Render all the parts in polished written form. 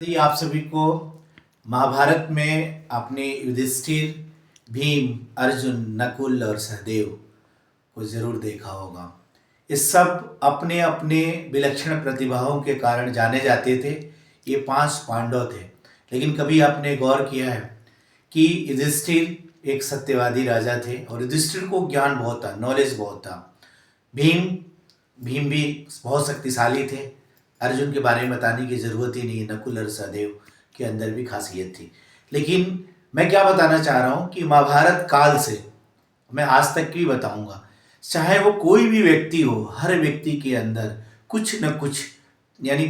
यदि आप सभी को महाभारत में अपने युधिष्ठिर, भीम, अर्जुन, नकुल और सहदेव को जरूर देखा होगा। ये सब अपने अपने विलक्षण प्रतिभाओं के कारण जाने जाते थे। ये 5 पांडव थे। लेकिन कभी आपने गौर किया है कि युधिष्ठिर एक सत्यवादी राजा थे और युधिष्ठिर को ज्ञान बहुत था, नॉलेज बहुत था। भीम भीम भी बहुत शक्तिशाली थे। अर्जुन के बारे में बताने की जरूरत ही नहीं है, नकुल और सहदेव के अंदर भी खासियत थी। लेकिन मैं क्या बताना चाह रहा हूं कि महाभारत काल से मैं आज तक की बताऊंगा, चाहे वो कोई भी व्यक्ति हो, हर व्यक्ति के अंदर कुछ न कुछ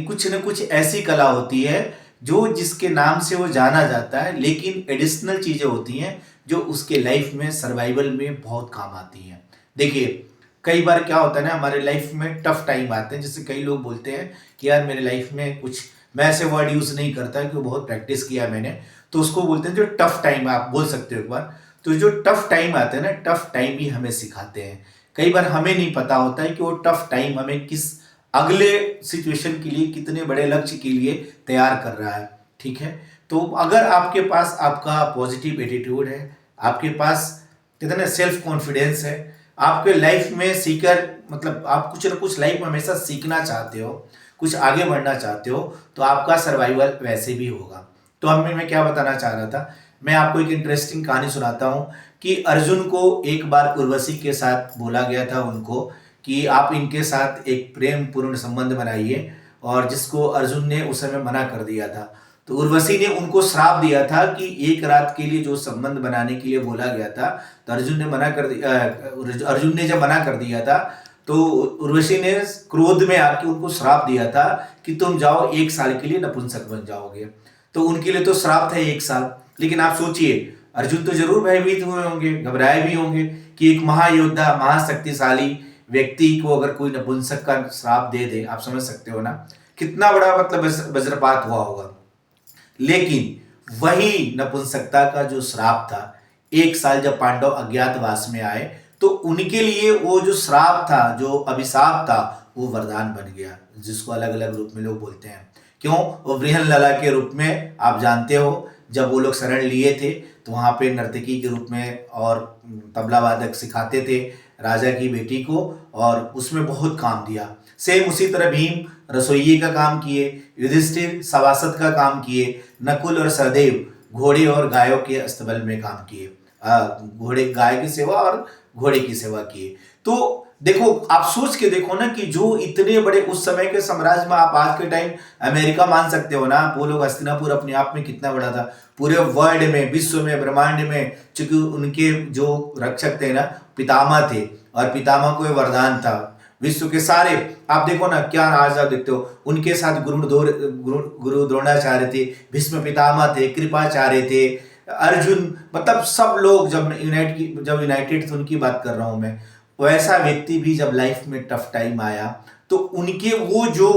कुछ न कुछ ऐसी कला होती है जो जिसके नाम से वो जाना जाता है, लेकिन एडिशनल चीजें होती हैं जो उसके लाइफ में सर्वाइवल में बहुत काम आती हैं। देखिए, कई बार क्या होता है ना, हमारे लाइफ में टफ टाइम आते हैं। जैसे कई लोग बोलते हैं कि यार मेरे लाइफ में कुछ, मैं ऐसे वर्ड यूज नहीं करता कि बहुत प्रैक्टिस किया मैंने, तो उसको बोलते हैं जो टफ टाइम, आप बोल सकते हो एक बार। तो जो टफ टाइम आते हैं ना, टफ टाइम ही हमें सिखाते हैं। कई बार हमें नहीं पता होता है कि वो टफ टाइम हमें किस अगले सिचुएशन के लिए, कितने बड़े लक्ष्य के लिए तैयार कर रहा है। ठीक है, तो अगर आपके पास आपका पॉजिटिव एटीट्यूड है, आपके पास कितना सेल्फ कॉन्फिडेंस है, आपके लाइफ में सीकर, मतलब आप कुछ ना कुछ लाइफ में हमेशा सीखना चाहते हो, कुछ आगे बढ़ना चाहते हो, तो आपका सर्वाइवल वैसे भी होगा। तो अब मैं क्या बताना चाह रहा था, मैं आपको एक इंटरेस्टिंग कहानी सुनाता हूँ कि अर्जुन को एक बार उर्वशी के साथ बोला गया था उनको कि आप इनके साथ एक प्रेम पूर्ण संबंध बनाइए, और जिसको अर्जुन ने उस समय मना कर दिया था। तो उर्वशी ने उनको श्राप दिया था कि एक रात के लिए जो संबंध बनाने के लिए बोला गया था, तो अर्जुन ने मना कर दिया। अर्जुन ने जब मना कर दिया था तो उर्वशी ने क्रोध में आके उनको श्राप दिया था कि तुम जाओ 1 साल के लिए नपुंसक बन जाओगे। तो उनके लिए तो श्राप था 1 साल। लेकिन आप सोचिए, अर्जुन तो जरूर भयभीत हुए होंगे, घबराए भी होंगे कि एक महायोद्धा, महाशक्तिशाली व्यक्ति को अगर कोई नपुंसक का श्राप दे दे, आप समझ सकते हो ना कितना बड़ा मतलब वज्रपात हुआ होगा। लेकिन वही नपुंसकता का जो श्राप था, 1 साल जब पांडव अज्ञातवास में आए, तो उनके लिए वो जो श्राप था, जो अभिशाप था, वो वरदान बन गया, जिसको अलग अलग रूप में लोग बोलते हैं। क्यों? वो बृहन्नला के रूप में, आप जानते हो जब वो लोग शरण लिए थे तो वहां पे नर्तकी के रूप में और तबला वादक सिखाते थे राजा की बेटी को, और उसमें बहुत काम दिया। सेम उसी तरह भीम रसोइये का काम किए, युधिष्ठिर सभासद का काम किए, नकुल और सहदेव घोड़े और गायों के अस्तबल में काम किए, घोड़े, गाय की सेवा और घोड़े की सेवा किए। तो देखो, आप सोच के देखो ना कि जो इतने बड़े उस समय के साम्राज्य में, आप आज के टाइम अमेरिका मान सकते हो ना, वो लोग, हस्तिनापुर अपने आप में कितना बड़ा था, पूरे वर्ल्ड में, विश्व में, ब्रह्मांड में, चूंकि उनके जो रक्षक थे ना, पितामह थे, और पितामह को वरदान था विश्व के सारे। आप देखो ना, क्या आज आप देखते हो, उनके साथ गुरु द्रोणाचार्य थे, भीष्म पितामह थे, कृपाचार्य थे, अर्जुन, मतलब सब लोग जब यूनाइटेड थे, उनकी बात कर रहा हूं मैं। वैसा व्यक्ति भी जब लाइफ में टफ टाइम आया, तो उनके वो जो,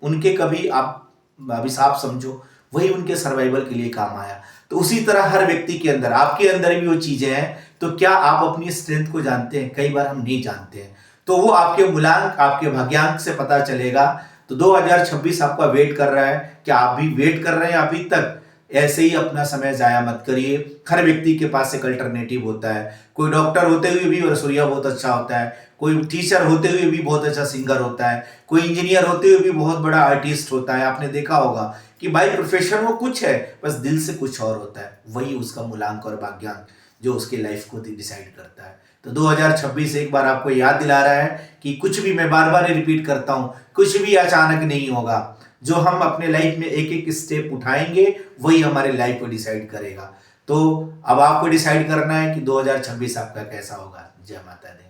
उनके कभी आप अभिशाप समझो, वही उनके सर्वाइवल के लिए काम आया। तो उसी तरह हर व्यक्ति के अंदर, आपके अंदर भी वो चीजें हैं। तो क्या आप अपनी स्ट्रेंथ को जानते हैं? कई बार हम नहीं जानते हैं। तो वो आपके मूलांक, आपके भाग्यांक से पता चलेगा। तो 2026 आपका वेट कर रहा है। क्या आप भी वेट कर रहे हैं अभी तक? ऐसे ही अपना समय जाया मत करिए। हर व्यक्ति के पास एक अल्टरनेटिव होता है। कोई डॉक्टर होते हुए भी रसोइया बहुत अच्छा होता है, कोई टीचर होते हुए भी बहुत अच्छा सिंगर होता है, कोई इंजीनियर होते हुए भी बहुत बड़ा आर्टिस्ट होता है। आपने देखा होगा कि बाई प्रोफेशन वो कुछ है, बस दिल से कुछ और होता है। वही उसका मूलांक और भाग्यांक जो उसके लाइफ को डिसाइड करता है। तो 2026 एक बार आपको याद दिला रहा है कि कुछ भी, मैं बार बार रिपीट करता हूं, कुछ भी अचानक नहीं होगा। जो हम अपने लाइफ में एक एक स्टेप उठाएंगे, वही हमारे लाइफ को डिसाइड करेगा। तो अब आपको डिसाइड करना है कि 2026 आपका कैसा होगा। जय माता दी।